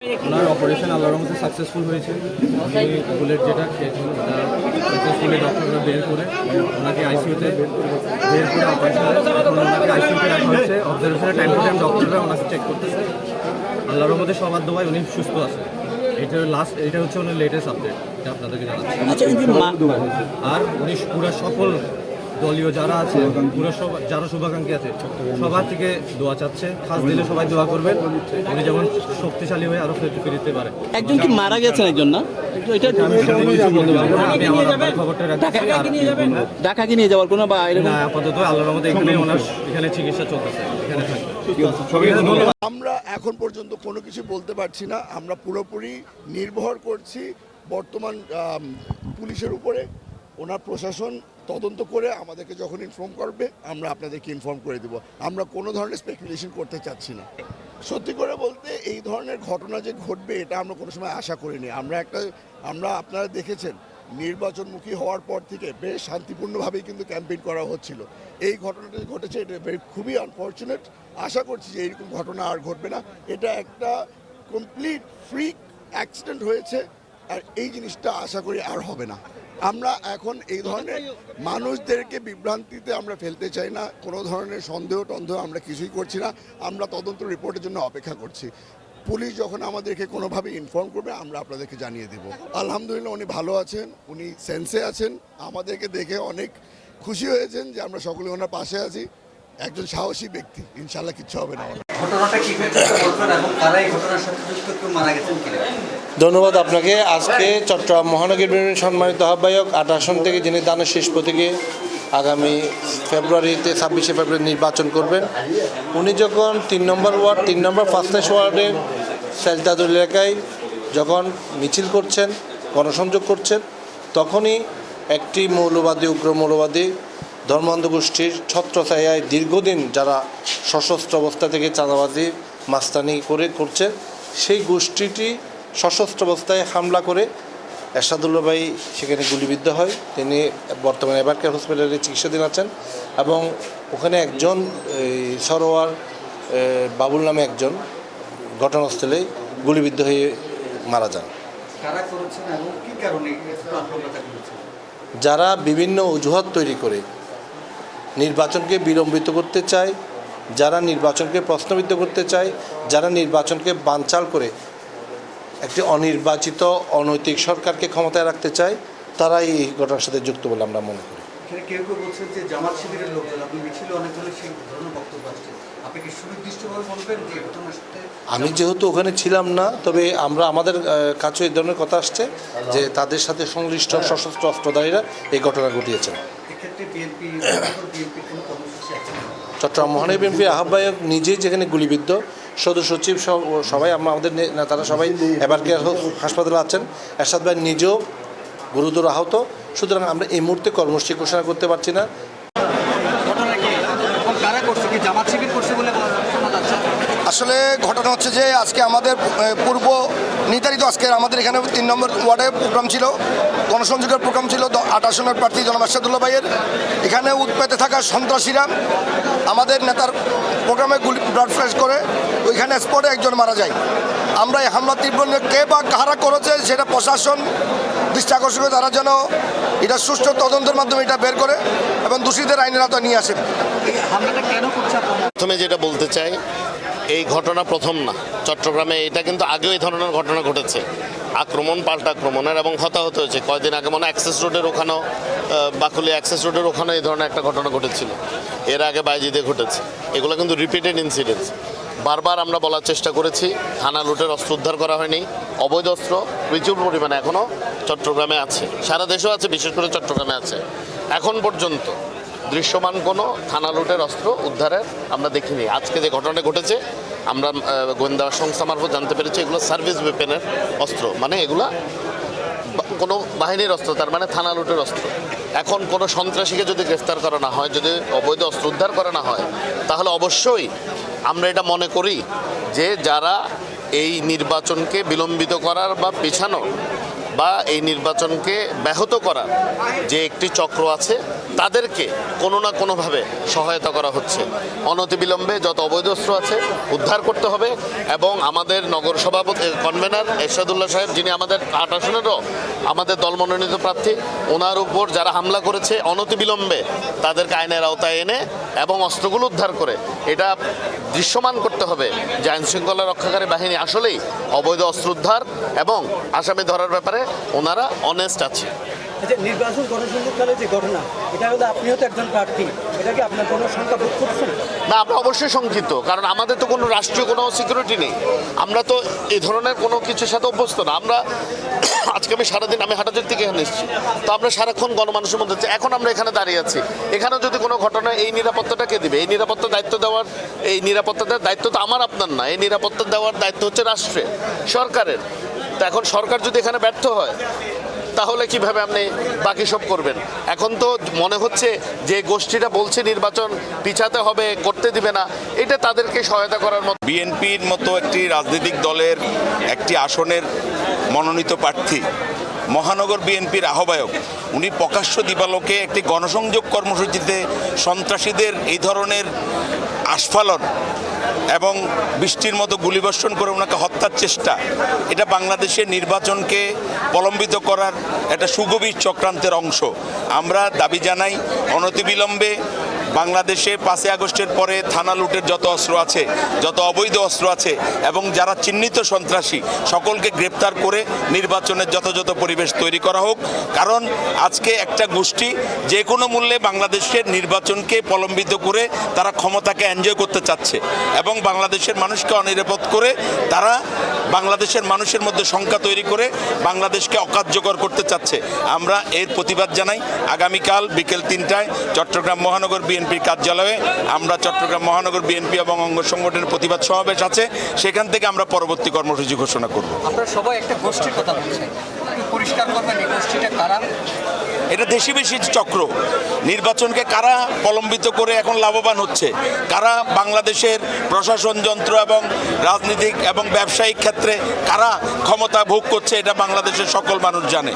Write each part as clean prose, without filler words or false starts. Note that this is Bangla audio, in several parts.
ওনার অপারেশন আল্লাহর রহমতে সাকসেসফুল হয়েছে। উনি বুলেট যেটা খেয়েছিল ওটা সাকসেসফুলি ডক্টররা বের করে ওনাকে আইসিইউতে বের করে অপারেশন ওনাকে আইসিইউতে রাখা হয়েছে। অবজারভেশনের টাইম টু টাইম ডক্টররা ওনাকে চেক করতেছে। আল্লাহর রহমতে সবার দোয়ায় উনি সুস্থ আছে। এটা হচ্ছে ওনার লেটেস্ট আপডেট, এটা আপনাদেরকে জানাচ্ছি। আর উনি পুরো সকল দলীয় যারা আছে, পুরো যারা শুভাকাঙ্ক্ষী আছে সবার থেকে দোয়া চাচ্ছে। খাস দিলে সবাই দোয়া করবেন উনি যেমন শক্তিশালী হয়ে আরো ফিরতে পারে। একজন কি মারা গেছেন একজন না? এটা আমি কিছু বলতে পারবো না। আমি আমার খবরটা রাখছি। ঢাকাকে নিয়ে যাওয়ার কোনো বা না, আপাতত আল্লাহর রহমতে এখানে চিকিৎসা চলতেছে, এখানে থাকবে। আমরা এখন পর্যন্ত কোনো কিছু বলতে পারছি না। আমরা পুরোপুরি নির্ভর করছি বর্তমান পুলিশের উপরে। ওনার প্রশাসন তদন্ত করে আমাদেরকে যখন ইনফর্ম করবে আমরা আপনাদেরকে ইনফর্ম করে দেব। আমরা কোনো ধরনের স্পেকুলেশন করতে চাচ্ছি না। সত্যি করে বলতে এই ধরনের ঘটনা যে ঘটবে এটা আমরা কোনো সময় আশা করিনি। আমরা আপনারা দেখেছেন নির্বাচনমুখী হওয়ার পর থেকে বেশ শান্তিপূর্ণভাবেই কিন্তু ক্যাম্পেইন করা হচ্ছিল। এই ঘটনাটা ঘটেছে এটা খুবই আনফর্চুনেট। আশা করছি যে এইরকম ঘটনা আর ঘটবে না। এটা একটা কমপ্লিট ফ্রিক অ্যাক্সিডেন্ট হয়েছে, আর এই জিনিসটা আশা করি আর হবে না। আমরা এখন এই ধরনের মানুষদেরকে বিভ্রান্তিতে আমরা ফেলতে চাই না। কোনো ধরনের সন্দেহ আমরা কিছুই করছি না। আমরা তদন্ত রিপোর্টের জন্য অপেক্ষা করছি। পুলিশ যখন আমাদেরকে কোনোভাবে ইনফর্ম করবে আমরা আপনাদেরকে জানিয়ে দেব। আলহামদুলিল্লাহ উনি ভালো আছেন, উনি সেন্সে আছেন। আমাদেরকে দেখে অনেক খুশি হয়েছেন যে আমরা সকলে ওনার পাশে আছি। একজন সাহসী ব্যক্তি, ইনশাল্লাহ কিচ্ছু হবে না। ধন্যবাদ আপনাকে। আজকে চট্টগ্রাম মহানগর বিএনপির সম্মানিত আহ্বায়ক ৮ আসন থেকে যিনি দানের শেষ প্রতীকে আগামী ফেব্রুয়ারিতে ২৬শে ফেব্রুয়ারি নির্বাচন করবেন, উনি যখন ৩ নম্বর ওয়ার্ড ৩ নম্বর ফাস্টেস ওয়ার্ডের সেলতাদুল এলাকায় যখন মিছিল করছেন, গণসংযোগ করছেন, তখনই একটি উগ্র মৌলবাদী ধর্মান্ধ গোষ্ঠীর ছত্রছায়ায় দীর্ঘদিন যারা সশস্ত্র অবস্থা থেকে চাঁদাবাজি মাস্তানি করছে, সেই গোষ্ঠীটি সশস্ত্র অবস্থায় হামলা করে এরশাদুল্লাহ ভাই সেখানে গুলিবিদ্ধ হয়। তিনি বর্তমানে এবারকেয়ার হসপিটালে চিকিৎসাধীন আছেন এবং ওখানে একজন সরোয়ার বাবুল নামে একজন ঘটনাস্থলে গুলিবিদ্ধ হয়ে মারা যান। যারা বিভিন্ন অজুহাত তৈরি করে নির্বাচনকে বিলম্বিত করতে চায়, যারা নির্বাচনকে প্রশ্নবিদ্ধ করতে চায়, যারা নির্বাচনকে বানচাল করে একটি অনির্বাচিত অনৈতিক সরকারকে ক্ষমতায় রাখতে চায়, তারা এই ঘটনার সাথে যুক্ত বলে আমরা মনে করি। কেউ কেউ বলছেন যে জামাত শিবিরের লোকজন, আপনি মিছিলে অনেক হলে সেই ধরনের বক্তব্য আসছে, আপনি কি সুনির্দিষ্টভাবে বলবেন যে ঘটনার সাথে? আমি যেহেতু ওখানে ছিলাম না, তবে আমাদের কাছে এই ধরনের কথা আসছে যে তাদের সাথে সংশ্লিষ্ট সশস্ত্র অস্ত্রধারীরা এই ঘটনা ঘটিয়েছেন। এক্ষেত্রে বিএনপির কোনো কর্মসূচি আছে? চট্টগ্রাম মহানগর বিএনপির আহ্বায়ক নিজেই যেখানে গুলিবিদ্ধ, সদস্য সচিব সবাই আমাদের নেতারা সবাই এবারকেয়ার হাসপাতালে আছেন। এরশাদ ভাই নিজেও গুরুতর আহত। সুতরাং আমরা এই মুহূর্তে কর্মসূচি ঘোষণা করতে পারছি না। আসলে ঘটনা হচ্ছে যে আজকে আমাদের পূর্ব নির্ধারিত আমাদের এখানে ৩ নম্বর ওয়ার্ডে প্রোগ্রাম ছিল, গণসংযোগের প্রোগ্রাম ছিল ৮ আসনের প্রার্থী জনাব এরশাদুল্লাহ ভাইয়ের। এখানে উৎপেতে থাকা সন্ত্রাসীরা আমাদের নেতার প্রোগ্রামে ব্লাড ফ্ল্যাশ করে ওইখানে স্পটে একজন মারা যায়। আমরা এই হামলা তীব্র কে বা কারা করেছে সেটা প্রশাসন দৃষ্টি আকর্ষণ করে তারা যেন এটা সুষ্ঠু তদন্তের মাধ্যমে এটা বের করে এবং দোষীদের আইনের আওতায় নিয়ে আসে। প্রথমে যেটা বলতে চাই, এই ঘটনা প্রথম না। চট্টগ্রামে এটা কিন্তু আগেও এই ধরনের ঘটনা ঘটেছে, আক্রমণ পাল্টা আক্রমণের, এবং হতাহত হয়েছে। কয়েকদিন আগে মনে অ্যাক্সেস রোডের ওখানেও, বাকুলি অ্যাক্সেস রোডের ওখানে এই ধরনের একটা ঘটনা ঘটেছিল। এর আগে বাইজিদে ঘটেছে। এগুলো কিন্তু রিপিটেড ইনসিডেন্টস। বারবার আমরা বলার চেষ্টা করেছি, থানা লুটের অস্ত্র উদ্ধার করা হয়নি। অবৈধ অস্ত্র প্রচুর পরিমাণে এখনও চট্টগ্রামে আছে, সারা দেশেও আছে, বিশেষ করে চট্টগ্রামে আছে। এখন পর্যন্ত দৃশ্যমান কোনো থানা লুটের অস্ত্র উদ্ধারের আমরা দেখিনি। আজকে যে ঘটনা ঘটেছে আমরা গোয়েন্দা সংস্থা মারফত জানতে পেরেছি এগুলো সার্ভিস ওয়েপেনের অস্ত্র, মানে এগুলা কোনো বাহিনীর অস্ত্র, তার মানে থানা লুটের অস্ত্র। এখন কোনো সন্ত্রাসীকে যদি গ্রেফতার করা না হয়, যদি অবৈধ অস্ত্র উদ্ধার করা না হয়, তাহলে অবশ্যই আমরা এটা মনে করি যে যারা এই নির্বাচনকে বিলম্বিত করার বা পেছানো বা এই নির্বাচনকে ব্যাহত করার যে একটি চক্র আছে, তাদেরকে কোনো না কোনোভাবে সহায়তা করা হচ্ছে। অনতিবিলম্বে যত অবৈধ অস্ত্র আছে উদ্ধার করতে হবে এবং আমাদের নগর সভাপতি কনভেনার এরশাদুল্লাহ সাহেব, যিনি আমাদের ৮ আসনেরও আমাদের দল মনোনীত প্রার্থী, ওনার উপর যারা হামলা করেছে অনতিবিলম্বে তাদেরকে আইনের আওতায় এনে এবং অস্ত্রগুলো উদ্ধার করে এটা দৃশ্যমান করতে হবে যে আইনশৃঙ্খলা রক্ষাকারী বাহিনী আসলেই অবৈধ অস্ত্র উদ্ধার এবং আসামি ধরার ব্যাপারে ওনারা অনেস্ট আছে। আচ্ছা, নির্বাচন গণসংযোগকালে যে ঘটনা, এটা হলো আপনিও তো একজন প্রার্থী, এটা কি আপনার কোনো শঙ্কা বোধ করছেন? না, আমরা অবশ্যই শঙ্কিত, কারণ আমাদের তো কোনো রাষ্ট্রীয় কোনো সিকিউরিটি নেই। আমরা তো এই ধরনের কোনো কিছুর সাথে অভ্যস্ত না। আমরা আজকে সারাদিন আমি হাটাজার থেকে এখানে এসেছি, তো আমরা সারাক্ষণ গণমানুষের মধ্যে এখন আমরা এখানে দাঁড়িয়ে আছি। এখানে যদি কোনো ঘটনা, এই নিরাপত্তাটা কে দিবে? এই নিরাপত্তার দায়িত্ব দেওয়ার, এই নিরাপত্তার দায়িত্ব তো আমার আপনার না, এই নিরাপত্তা দেওয়ার দায়িত্ব হচ্ছে রাষ্ট্রের, সরকারের। তো এখন সরকার যদি এখানে ব্যর্থ হয় তাহলে কিভাবে আপনি বাকি সব করবেন? এখন তো মনে হচ্ছে যে গোষ্ঠীটা বলছে নির্বাচন পিছাতে হবে, করতে দিবে না, এটা তাদেরকে সহায়তা করার মতো। বিএনপির মতো একটি রাজনৈতিক দলের একটি আসনের মনোনীত প্রার্থী, মহানগর বিএনপির আহ্বায়ক, উনি প্রকাশ্য দিবালোকে একটি গণসংযোগ কর্মসূচিতে সন্ত্রাসীদের এই ধরনের আস্ফালন এবং বৃষ্টির মতো গুলিবর্ষণ করে ওনাকে হত্যার চেষ্টা, এটা বাংলাদেশের নির্বাচনকে প্রলম্বিত করার একটা সুগভীর চক্রান্তের অংশ। আমরা দাবি জানাই অনতিবিলম্বে বাংলাদেশে 5ই আগস্টের পরে থানা লুটের যত অস্ত্র আছে, যত অবৈধ অস্ত্র আছে এবং যারা চিহ্নিত সন্ত্রাসী সকলকে গ্রেপ্তার করে নির্বাচনের যথাযথ পরিবেশ তৈরি করা হোক। কারণ আজকে একটা গোষ্ঠী যে কোনো মূল্যে বাংলাদেশের নির্বাচনকে প্রলম্বিত করে তারা ক্ষমতাকে এনজয় করতে চাচ্ছে এবং বাংলাদেশের মানুষকে অনিরাপদ করে তারা বাংলাদেশের মানুষের মধ্যে শঙ্কা তৈরি করে বাংলাদেশকে অকার্যকর করতে চাচ্ছে। আমরা এর প্রতিবাদ জানাই। আগামীকাল বিকেল 3টায় চট্টগ্রাম মহানগর বিএনপির কার্যালয়ে আমরা চট্টগ্রাম মহানগর বিএনপি এবং অঙ্গ সংগঠনের প্রতিবাদ সমাবেশ আছে, সেখান থেকে আমরা পরবর্তী কর্মসূচি ঘোষণা করব। আপনারা সবাই একটা গোষ্ঠীর কথা বলছেন, একটু পরিষ্কার করবেন এই গোষ্ঠীটা কারা? এটা দেশি বেশি চক্র। নির্বাচনকে কারা প্রলম্বিত করে এখন লাভবান হচ্ছে, কারা বাংলাদেশের প্রশাসন যন্ত্র এবং রাজনীতিক এবং ব্যবসায়িক ক্ষেত্রে কারা ক্ষমতা ভোগ করছে, এটা বাংলাদেশের সকল মানুষ জানে।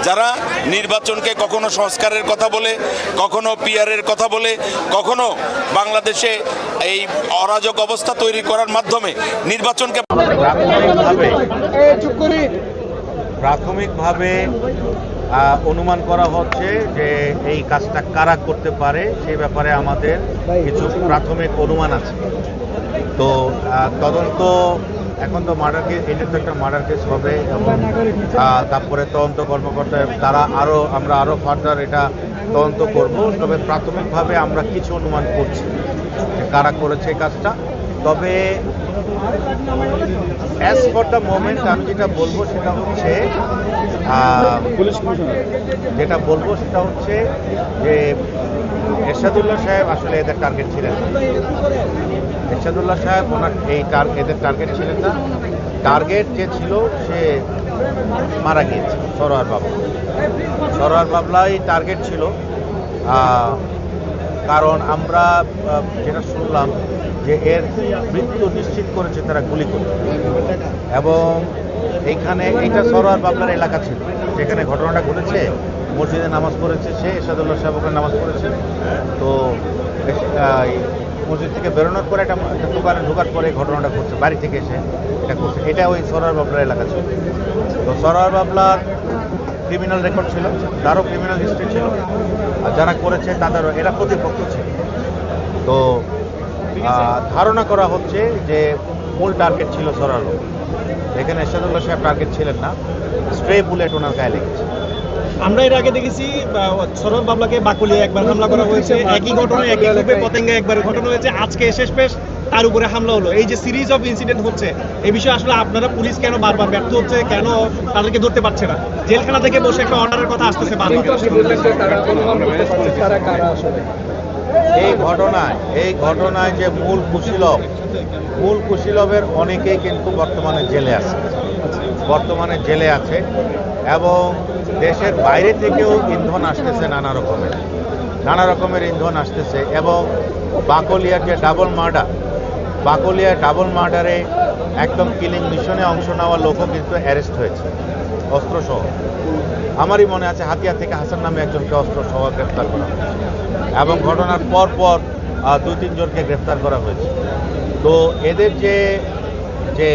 যারা নির্বাচনকে কখনো সংস্কারের কথা বলে, কখনো পিআরের কথা বলে, কখনো বাংলাদেশে এই অরাজক অবস্থা তৈরি করার মাধ্যমে নির্বাচনকে প্রাথমিকভাবে অনুমান করা হচ্ছে যে এই কাজটা কারা করতে পারে সেই ব্যাপারে আমাদের কিছু প্রাথমিক অনুমান আছে। তো তদন্ত এখন তো মার্ডার কেস, এটা তো একটা মার্ডার কেস হবে এবং তারপরে তদন্ত কর্মকর্তা আমরা আরও ফার্দার এটা তদন্ত করব। তবে প্রাথমিকভাবে আমরা কিছু অনুমান করছি যে কারা করেছে এই কাজটা। তবে অ্যাজ ফর দ্য মোমেন্ট আমি যেটা বলবো সেটা হচ্ছে যে এরশাদুল্লাহ সাহেব আসলে এদের টার্গেট ছিলেন না। এরশাদুল্লাহ সাহেব এদের টার্গেট ছিলেন না। টার্গেট যে ছিল সে মারা গিয়েছে, সরোয়ার বাবলাই টার্গেট ছিল। কারণ আমরা যেটা শুনলাম যে এর মৃত্যু নিশ্চিত করেছে তারা গুলি করে, এবং এইটা সরোয়ার বাবলার এলাকা ছিল যেখানে ঘটনাটা ঘটেছে। মসজিদে নামাজ পড়েছে সে, এরশাদুল্লাহ সাহেব ওখানে নামাজ পড়েছে। তো মসজিদ থেকে বেরোনোর পরে একটা দোকানে ঢোকার পরে ঘটনাটা ঘটছে, বাড়ি থেকে এসে এটা করছে। এটা ওই সরোয়ার বাবলার এলাকা ছিল। তো সরোয়ার বাবলার ক্রিমিনাল রেকর্ড ছিল, তারও ক্রিমিনাল হিস্ট্রি ছিল, আর যারা করেছে তাদেরও এরা প্রতিপক্ষ ছিল। তো ধারণা করা হচ্ছে যে মূল টার্গেট ছিল সরোয়ার বাবলা, এখানে এরশাদুল্লাহ সাহেব টার্গেট ছিলেন না। স্ট্রে বুলেট ওনার গায়ে লেগেছে। আমরা এর আগে দেখেছি সরোয়ার বাবলাকে বাকুলিয়ে একবার হামলা করা হয়েছে, একই ঘটনা একই গ্রুপে পতেঙ্গে একবার ঘটনা হয়েছে, আজকে শেষমেশ তার উপরে হামলা হলো। এই যে সিরিজ অফ ইনসিডেন্ট হচ্ছে, এই বিষয়ে আসলে আপনারা পুলিশ কেন বারবার ব্যর্থ হচ্ছে, কেন তাদেরকে ধরতে পারছে না? জেলখানা থেকে বসে একটা অর্ডারের কথা আসতেছে বারবার। এই ঘটনায় যে মূল কুশীলবের অনেকেই কিন্তু বর্তমানে জেলে আছে এবং দেশের বাইরে থেকেও ইন্ধন আসতেছে, নানা রকমের ইন্ধন আসতেছে। এবং বাকলিয়ার যে ডাবল মার্ডারে একদম কিলিং মিশনে অংশ নেওয়া লোকও কিন্তু অ্যারেস্ট হয়েছে। অস্ত্রসহ। আমারই মনে আছে হাতিয়া থেকে হাসান নামে একজনকে অস্ত্রসহ গ্রেফতার করা হয়েছে এবং ঘটনার পর 2-3 জনকে গ্রেফতার করা হয়েছে। তো এদের যে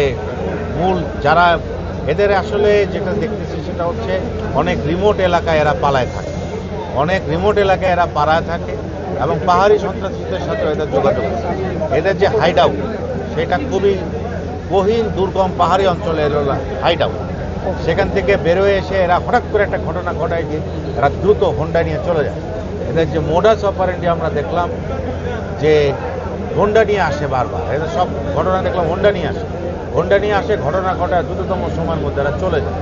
মূল যারা এদের আসলে যেটা দেখতেছি সেটা হচ্ছে অনেক রিমোট এলাকায় এরা পালায় থাকে, অনেক রিমোট এলাকায় এরা পালায় থাকে এবং পাহাড়ি সন্ত্রাসীদের সাথে এদের যোগাযোগ আছে। এদের যে হাইড আউট সেটা খুবই গহীন দুর্গম পাহাড়ি অঞ্চলের হাইড আউট। সেখান থেকে বেরোয় এসে এরা হঠাৎ করে একটা ঘটনা ঘটায় যে এরা দ্রুত হোন্ডা নিয়ে চলে যায়। এদের যে মোডাস অপারেন্ডি আমরা দেখলাম যে হোন্ডা নিয়ে আসে বারবার, এদের সব ঘটনা দেখলাম হোন্ডা নিয়ে আসে ঘটনা ঘটায় দ্রুততম সময়ের মধ্যে এরা চলে যায়।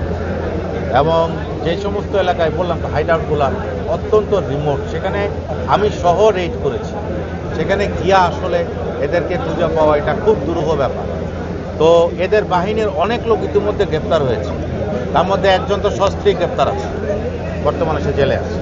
এবং যে সমস্ত এলাকায় বললাম হাইড আউটগুলো অত্যন্ত রিমোট, সেখানে আমি সহ রেড করেছি, সেখানে গিয়া আসলে এদেরকে খুঁজে পাওয়া এটা খুব দুরূহ ব্যাপার। তো এদের বাহিনীর অনেক লোক ইতিমধ্যে গ্রেপ্তার হয়েছে, তার মধ্যে একজন তো সস্ত্রীক গ্রেপ্তার আছে, বর্তমানে সে জেলে আছে।